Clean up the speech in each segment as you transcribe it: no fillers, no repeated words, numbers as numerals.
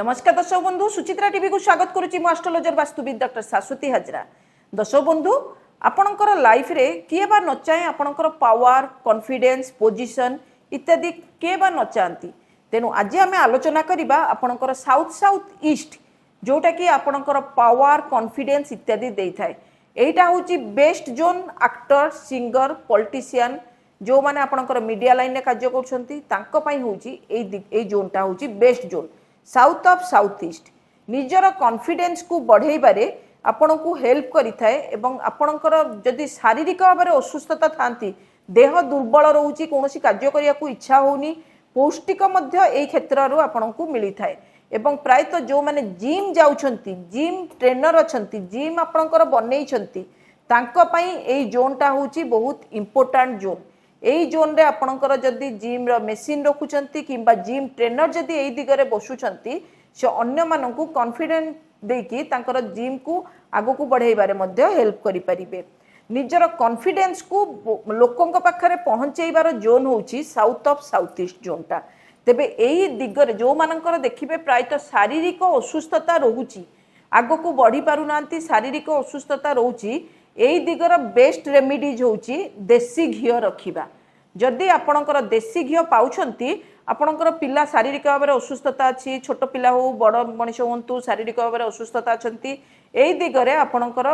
नमस्कार दर्शक बंधु सुचित्रा टीवी को स्वागत करुच्ची मु एस्ट्रोलॉजर वास्तुविद डॉक्टर शाश्वती हाजरा। दर्शक बंधु आपणकर लाइफ रे किए बा न चाहे आपणकर पावर कॉन्फिडेंस पोजीशन इत्यादि किए बा न चाहती। तेणु आज आम आलोचना करबा आपणकर साउथ साउथ ईस्ट जोटा कि आपणकर पावर कॉन्फिडेंस इत्यादि दे थाए। एटा होची west zone actor singer politician जो माने आपणकर मीडिया लाइन में कार्य करछंती तांको पई होची एई जोनटा होची west zone south of south east. निजर कॉन्फिडेंस को बढ़ाइबारे आपन को हेल्प करि थाए एवं आपणकर जदि शारीरिक भाव में असुस्थता थांती देह दुर्बल रोची कोनोसी कार्य करिया को इच्छा होनी पौष्टिक मध्य एई क्षेत्ररु आपन को मिली थाए। एवं प्रायतः जो माने जिम जाउछंती जिम ट्रेनर अछंती जिम आपणकर बनै छंती तांको पई एई जोनटा होची बहुत इंपोर्टेंट जोन। एई जोन रे आपणकर जदि जिम रो मशीन रखुचंती किंबा जिम ट्रेनर जदि एई दिगरे बसुचंती से अन्य मानकु कॉन्फिडेंस देकी तांकर जिम को आगो को बढ़ाइबारे मध्य हेल्प करि परिबे। निजर कॉन्फिडेंस को लोकंक पाखरे पहुंचैबार जोन होची साउथ ऑफ साउथ ईस्ट जोनटा। तेबे एई दिगरे जो मानकर देखिबे प्रायतः शारीरिक असुस्थता रहुची आगो को बढ़ी पारु नांती शारीरिक असुस्थता रहुची एई दिगर बेस्ट रेमेडीज होची देसी घियो रखिबा। जदि आपणकर देसी घियो पाउछंती आपणकर पिला शारीरिक भाव में असुस्थता अछि छोट पिला हो बड़ मनीष होंतु शारीरिक भाव में असुस्थता अछंती एई दिगरे आपणकर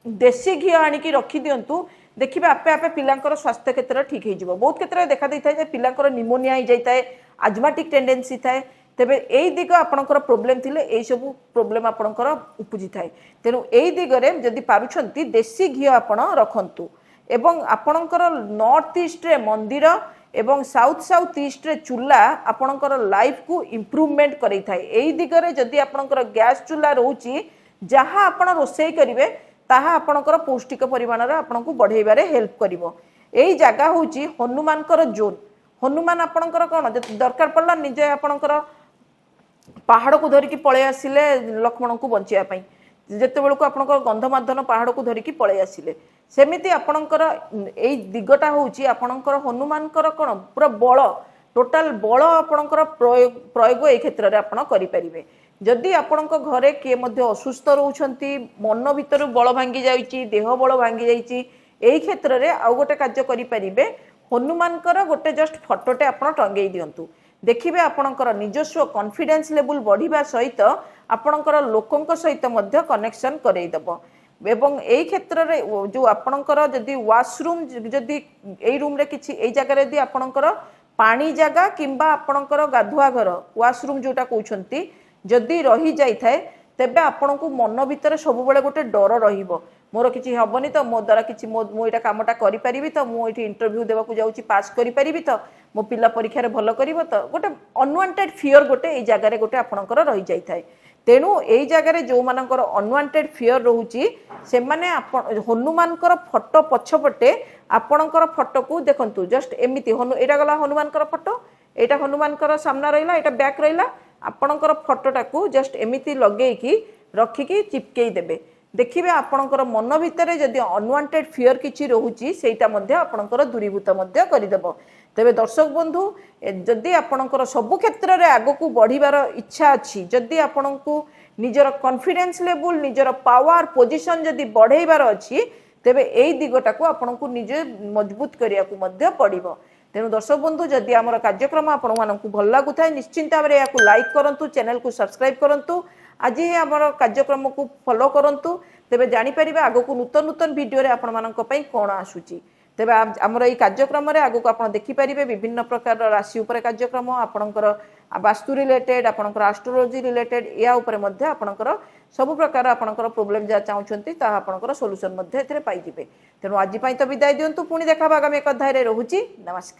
देसी घियो आनिकी रखि दियंतु देखिबे आपे आपे पिलांकर स्वास्थ्य क्षेत्र ठीक हो जिवो। बहुत क्षेत्र देखा दैथाय जे पिलांकर निमोनिया हो जायताय आजमाटिक टेंडेंसी थाए। तेबे एई दिग आपणकर प्रॉब्लम थिले एई सब प्रॉब्लम आपणकर उपजि थाए। तेनु एई दिगरे जदि पारुछंती देसी घियो आपण रखंतु एवं आपणकर नॉर्थ ईस्ट रे मंदिर एवं साउथ साउथ ईस्ट रे चूल्हा आपणकर लाइफ को इम्प्रूवमेंट करै थाए। एई दिगरे जदि आपणकर गैस चूल्हा रहउची जहाँ आपण रोषेई करिवे ताहा आपणकर पौष्टिक परिमाण रे आपणको बढ़ाइबारे हेल्प करिवो। एई जगह होची हनुमानकर जोन। हनुमान आपणकर कोन दरकार पड़ला निजे आपणकर पहाड़ को धरिकी पळे आसिले लक्ष्मण को बंचिया पई जेते बेलको आपणकर गंधमार्दन पहाड़ को धरिकी पळे आसिले सेमिति आपणकर एई दिगटा होची आपणकर हनुमानकर कोन पूरा बळ टोटल बळ आपणकर प्रयोग एई क्षेत्र रे आपण करि परिबे। जदि आपणक घरे किए मध्य असुस्थ रहउछंती मन भीतर बळ भांगी जाईची देह बळ भांगी जाईची एई क्षेत्र रे आ गोटे कार्य करि परिबे। हनुमानकर गोटे जस्ट फोटोटे आपण टंगेई दियंतु देखिबे आपणकर निजस्व कॉन्फिडेंस लेवल बढ़िबा सहित आपणकर लोकंक सहित मध्य कनेक्शन करई दबो। एवं एई क्षेत्र रे जो आपणकर जदि वाशरूम जदि एई रूम रे किछि एई जगह रे यदि आपणकर पानी जगह किंबा आपणकर गाधुआ घर वाशरूम जोटा कहउछंती जदि रही जाई थाए तेबे आपण को मन भीतर सब बेले गोटे डर रहिबो मोर किछि हबनी तो मो द्वारा किछि मो एटा कामटा करि परिबी तो मो एठी इंटरव्यू देबा को जाउची पास करि परिबी तो मो पिला परीक्षा रे भलो करिवो तो गोटे अनवांटेड फियर गोटे एई जगह रे गोटे आपणकर रही जाई थाए। तेणु एई जगह रे जो मानकर अनवांटेड फियर रहउची से माने हनुमानकर फोटो पछपटे आपणकर फोटो को देखंतु जस्ट एमिति एटा गला हनुमानकर फोटो एटा हनुमानकर सामना रहिला एटा बैक रहिला आपणकर फोटोटा को जस्ट एमिति लगेकी रखिकी चिपकेई देबे। देखिबे आपणकर मन भितरे जदि अनवांटेड फियर किछि रहउची सेटा मध्ये आपणकर दूरीभूत मध्ये करि देबो। तेबे दर्शक बंधु जदि आपणकर सब क्षेत्र रे आगो को बढ़िबार इच्छा अछि जदि आपणको निजर कॉन्फिडेंस लेवल निजर पावर पोजीशन जदि बढ़ाइबार अछि तेबे एई दिगटा को आपणको निजे मजबूत करिया को मध्ये पड़िबो। तेणु दर्शक बंधु जदि आमर कार्यक्रम आपण मानकु भल लागु थाए निश्चिंत भाव याकू लाइक करंतु चैनल को सब्सक्राइब करंतु आज ही आमर कार्यक्रम को फॉलो करंतु तेबे जानि परिबे आगो को नूतन नूतन वीडियो रे आपण मानक पई कोन आसुची। तेबे आमर एई कार्यक्रम रे आगो को आपण देखि परिबे विभिन्न प्रकार राशि ऊपर कार्यक्रम आपणकर वास्तु रिलेटेड आपणकर एस्ट्रोलॉजी रिलेटेड या ऊपर मध्ये आपणकर सब प्रकार आपणकर प्रॉब्लम जा चाहुचंती ता आपणकर सॉल्यूशन मध्ये एथिरे पाई जिवे। तेणु आज पई तो विदाय दियंतु पुणी देखा आगामी एक अध्याय रे रहूची। नमस्कार।